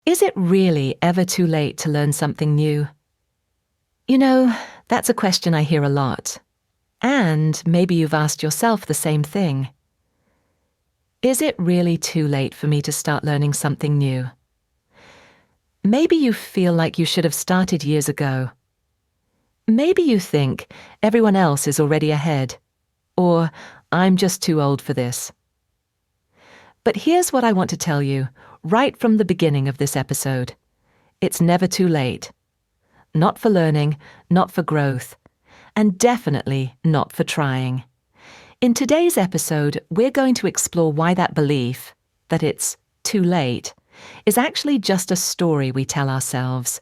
Is it really ever too late to learn something new? You know, that's a question I hear a lot. And maybe you've asked yourself the same thing. Is it really too late for me to start learning something new? Maybe you feel like you should have started years ago. Maybe you think everyone else is already ahead, or I'm just too old for this. But here's what I want to tell you right from the beginning of this episode. It's never too late. Not for learning, not for growth, and definitely not for trying. In today's episode, we're going to explore why that belief, that it's too late, is actually just a story we tell ourselves.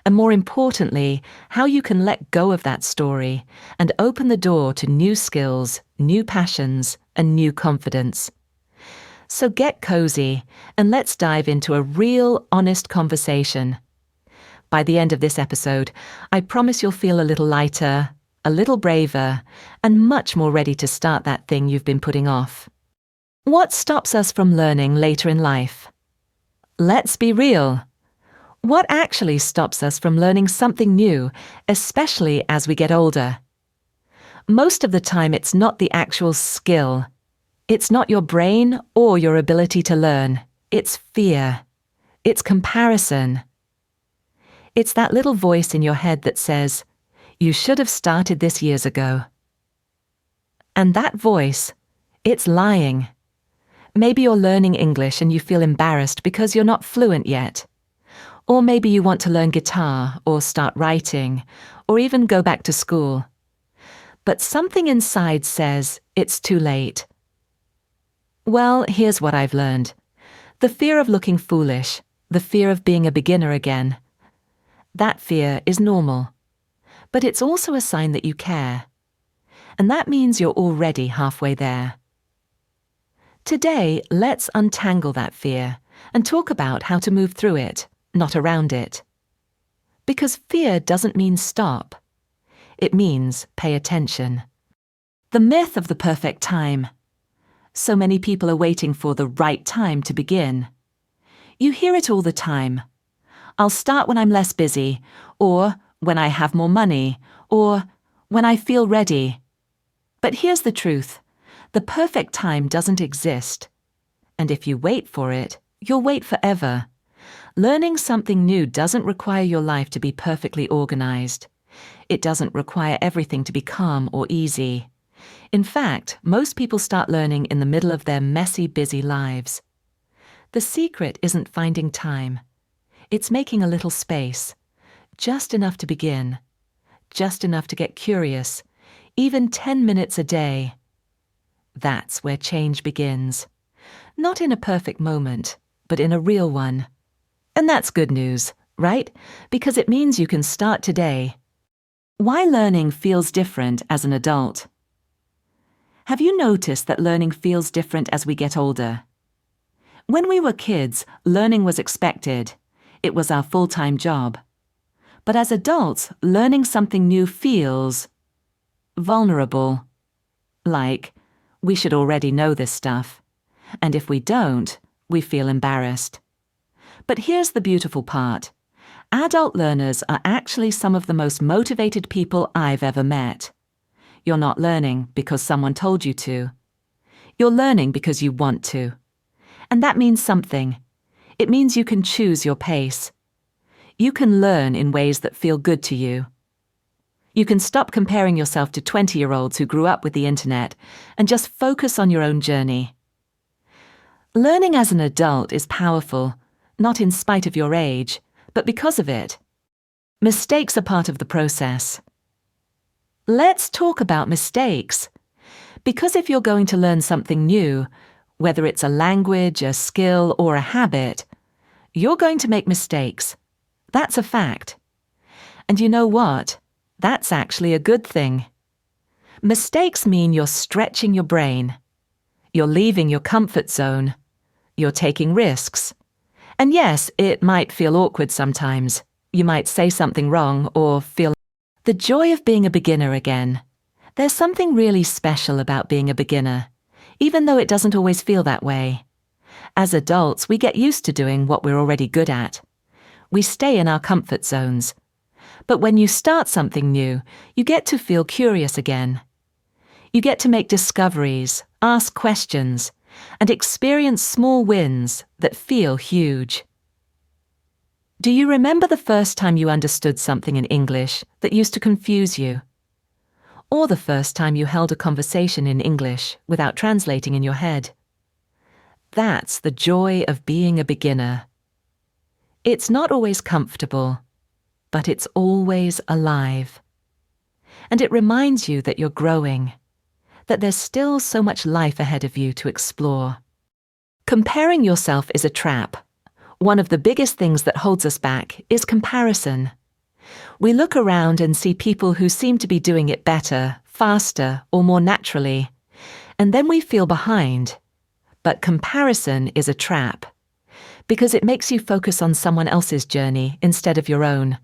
And more importantly, how you can let go of that story and open the door to new skills, new passions, and new confidence. So get cozy and let's dive into a real, honest conversation. By the end of this episode, I promise you'll feel a little lighter, a little braver, and much more ready to start that thing you've been putting off. What stops us from learning later in life? Let's be real. What actually stops us from learning something new, especially as we get older? Most of the time, it's not the actual skill. It's not your brain or your ability to learn. It's fear. It's comparison. It's that little voice in your head that says, "You should have started this years ago." And that voice, it's lying. Maybe you're learning English and you feel embarrassed because you're not fluent yet. Or maybe you want to learn guitar or start writing or even go back to school. But something inside says it's too late. Well, here's what I've learned. The fear of looking foolish, the fear of being a beginner again. That fear is normal. But it's also a sign that you care. And that means you're already halfway there. Today, let's untangle that fear and talk about how to move through it, not around it. Because fear doesn't mean stop. It means pay attention. The myth of the perfect time. So many people are waiting for the right time to begin. You hear it all the time. I'll start when I'm less busy, or when I have more money, or when I feel ready. But here's the truth. The perfect time doesn't exist. And if you wait for it, you'll wait forever. Learning something new doesn't require your life to be perfectly organized. It doesn't require everything to be calm or easy. In fact, most people start learning in the middle of their messy, busy lives. The secret isn't finding time. It's making a little space, just enough to begin, just enough to get curious, even 10 minutes a day. That's where change begins. Not in a perfect moment, but in a real one. And that's good news, right? Because it means you can start today. Why learning feels different as an adult? Have you noticed that learning feels different as we get older? When we were kids, learning was expected. It was our full-time job. But as adults, learning something new feels vulnerable. Like, we should already know this stuff. And if we don't, we feel embarrassed. But here's the beautiful part. Adult learners are actually some of the most motivated people I've ever met. You're not learning because someone told you to. You're learning because you want to. And that means something. It means you can choose your pace. You can learn in ways that feel good to you. You can stop comparing yourself to 20-year-olds who grew up with the internet and just focus on your own journey. Learning as an adult is powerful, not in spite of your age, but because of it. Mistakes are part of the process. Let's talk about mistakes. Because if you're going to learn something new, whether it's a language, a skill, or a habit, you're going to make mistakes. That's a fact. And you know what? That's actually a good thing. Mistakes mean you're stretching your brain. You're leaving your comfort zone. You're taking risks. And yes, it might feel awkward sometimes. You might say something wrong or feel the joy of being a beginner again. There's something really special about being a beginner, even though it doesn't always feel that way. As adults, we get used to doing what we're already good at. We stay in our comfort zones. But when you start something new, you get to feel curious again. You get to make discoveries, ask questions, and experience small wins that feel huge. Do you remember the first time you understood something in English that used to confuse you? Or the first time you held a conversation in English without translating in your head? That's the joy of being a beginner. It's not always comfortable, but it's always alive. And it reminds you that you're growing, that there's still so much life ahead of you to explore. Comparing yourself is a trap. One of the biggest things that holds us back is comparison. We look around and see people who seem to be doing it better, faster, or more naturally, and then we feel behind. But comparison is a trap, because it makes you focus on someone else's journey instead of your own.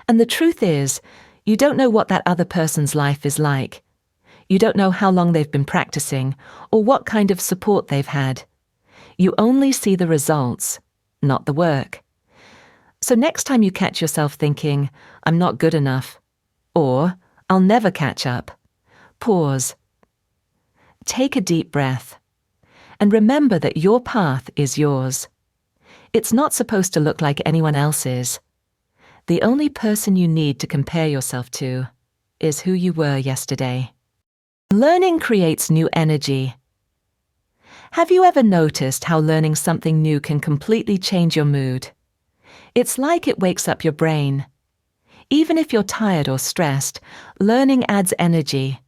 And the truth is, you don't know what that other person's life is like. You don't know how long they've been practicing or what kind of support they've had. You only see the results, not the work. So next time you catch yourself thinking, I'm not good enough, or I'll never catch up, pause. Take a deep breath. And remember that your path is yours. It's not supposed to look like anyone else's. The only person you need to compare yourself to is who you were yesterday. Learning creates new energy. Have you ever noticed how learning something new can completely change your mood? It's like it wakes up your brain. Even if you're tired or stressed, learning adds energy.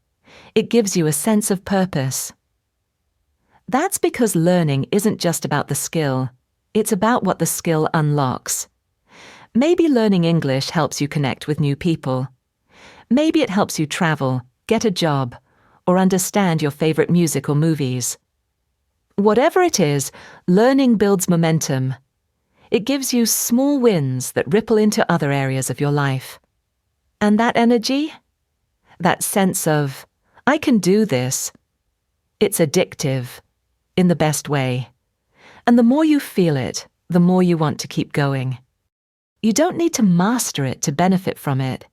It gives you a sense of purpose. That's because learning isn't just about the skill. It's about what the skill unlocks. Maybe learning English helps you connect with new people. Maybe it helps you travel, get a job, or understand your favorite music or movies. Whatever it is, learning builds momentum. It gives you small wins that ripple into other areas of your life. And that energy? That sense of, I can do this. It's addictive, in the best way. And the more you feel it, the more you want to keep going. You don't need to master it to benefit from it.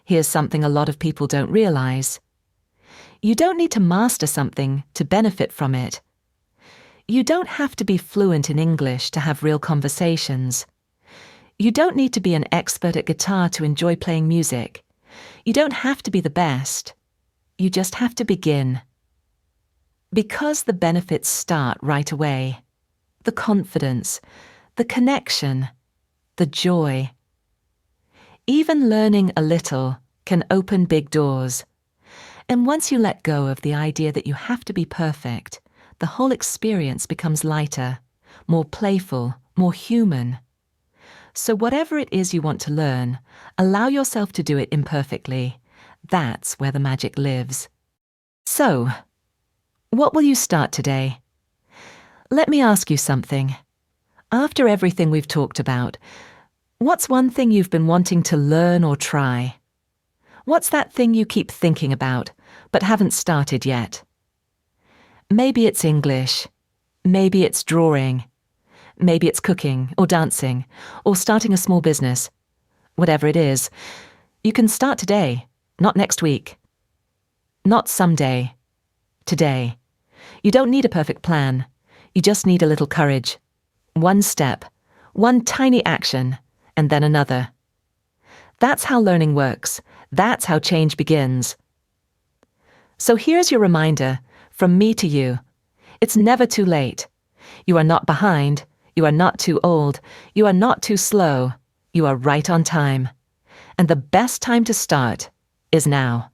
Here's something a lot of people don't realize. You don't need to master something to benefit from it. You don't have to be fluent in English to have real conversations. You don't need to be an expert at guitar to enjoy playing music. You don't have to be the best. You just have to begin. Because the benefits start right away. The confidence, the connection, the joy. Even learning a little can open big doors. And once you let go of the idea that you have to be perfect, the whole experience becomes lighter, more playful, more human. So whatever it is you want to learn, allow yourself to do it imperfectly. That's where the magic lives. So, what will you start today? Let me ask you something. After everything we've talked about, what's one thing you've been wanting to learn or try? What's that thing you keep thinking about, but haven't started yet? Maybe it's English. Maybe it's drawing. Maybe it's cooking or dancing or starting a small business. Whatever it is, you can start today, not next week. Not someday. Today. You don't need a perfect plan. You just need a little courage. One step, one tiny action, and then another. That's how learning works. That's how change begins. So here's your reminder, from me to you. It's never too late. You are not behind. You are not too old. You are not too slow. You are right on time. And the best time to start is now.